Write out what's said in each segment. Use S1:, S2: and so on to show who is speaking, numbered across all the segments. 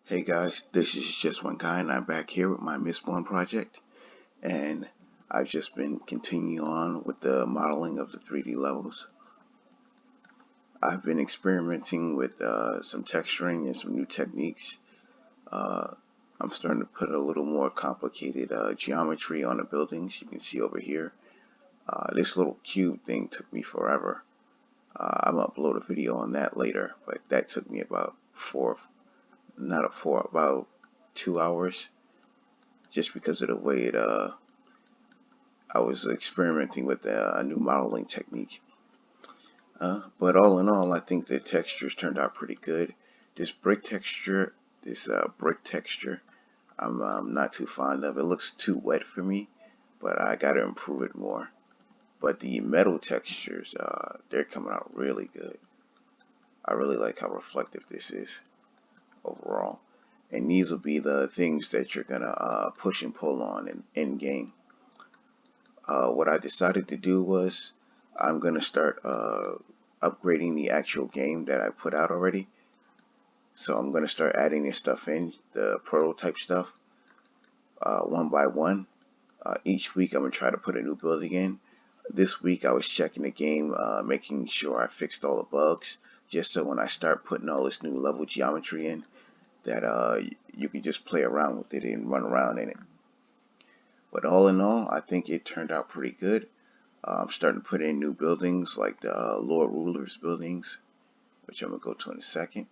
S1: Hey guys, this is just one guy, and I'm back here with my Mistborn project, and I've just been continuing on with the modeling of the 3D levels. I've been experimenting with some texturing and some new techniques. Uh, I'm starting to put a little more complicated geometry on the buildings. You can see over here. This little cube thing took me forever. I'm gonna upload a video on that later, but that took me about about 2 hours, just because of the way I was experimenting with a new modeling technique. But all in all, I think the textures turned out pretty good. This brick texture, I'm not too fond of. It looks too wet for me, but I gotta improve it more. But the metal textures, they're coming out really good. I really like how reflective this is overall. And these will be the things that you're gonna push and pull on in game. What I decided to do was I'm gonna start upgrading the actual game that I put out already. So I'm gonna start adding this stuff in, the prototype stuff, one by one. Each week I'm gonna try to put a new building in. This week I was checking the game, making sure I fixed all the bugs, just so when I start putting all this new level geometry in, that you can just play around with it and run around in it. But all in all, I think it turned out pretty good. I'm starting to put in new buildings like the Lord Ruler's buildings, which I'm going to go to in a second.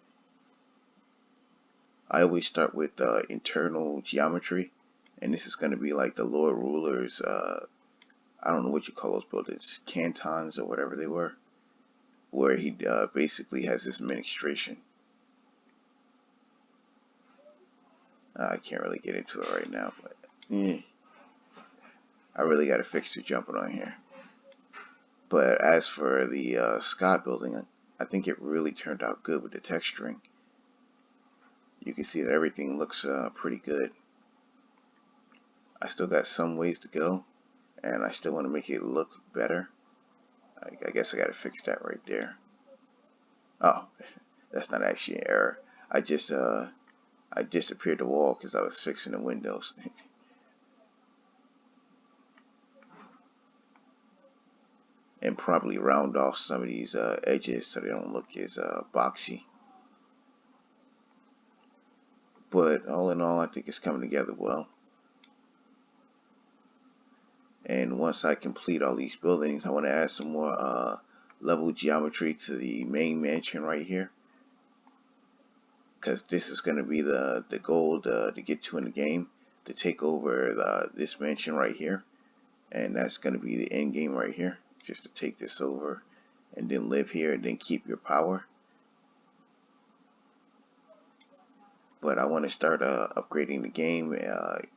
S1: I always start with internal geometry, and this is going to be like the Lord Ruler's, I don't know what you call those buildings, cantons or whatever they were, where he basically has this administration. I can't really get into it right now, but I really got to fix the jumping on here. But as for the Scott building, I think it really turned out good with the texturing. You can see that everything looks pretty good. I still got some ways to go, and I still want to make it look better. I guess I got to fix that right there. Oh, that's not actually an error. I disappeared the wall because I was fixing the windows. And probably round off some of these edges so they don't look as boxy. But all in all, I think it's coming together well. And once I complete all these buildings, I want to add some more level geometry to the main mansion right here, because this is going to be the goal to get to in the game, to take over this mansion right here, and that's going to be the end game right here, just to take this over and then live here and then keep your power. But I want to start upgrading the game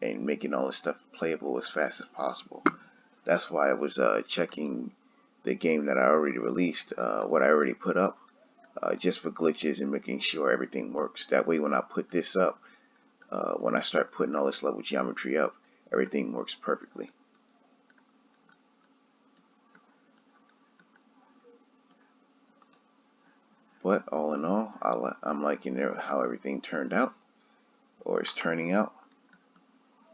S1: and making all this stuff playable as fast as possible. That's why I was checking the game that I already released, what I already put up, just for glitches and making sure everything works. That way when I put this up, when I start putting all this level geometry up, everything works perfectly. But all in all, I'm liking how everything turned out, or is turning out.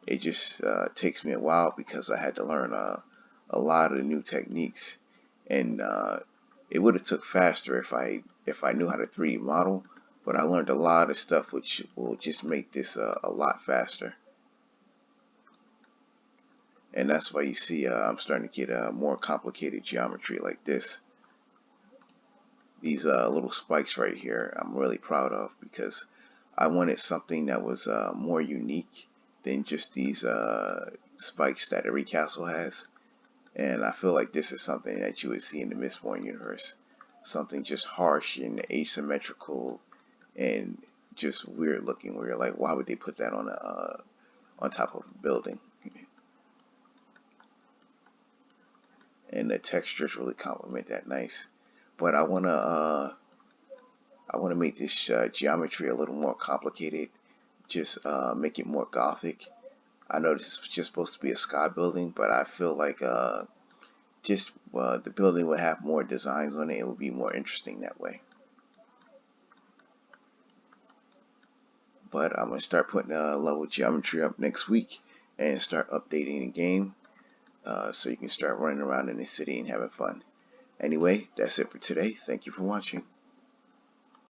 S1: It just takes me a while because I had to learn a lot of new techniques, and it would have took faster if I knew how to 3D model. But I learned a lot of stuff which will just make this a lot faster. And that's why you see I'm starting to get more complicated geometry like this. These little spikes right here I'm really proud of, because I wanted something that was more unique than just these spikes that every castle has. And I feel like this is something that you would see in the Mistborn universe. Something just harsh and asymmetrical and just weird looking, where you're like, why would they put that on top of a building? And the textures really complement that nice. But I wanna make this geometry a little more complicated. Just make it more gothic. I know this is just supposed to be a sky building, but I feel like the building would have more designs on it. It would be more interesting that way. But I'm going to start putting level geometry up next week and start updating the game so you can start running around in the city and having fun. Anyway, that's it for today. Thank you for watching.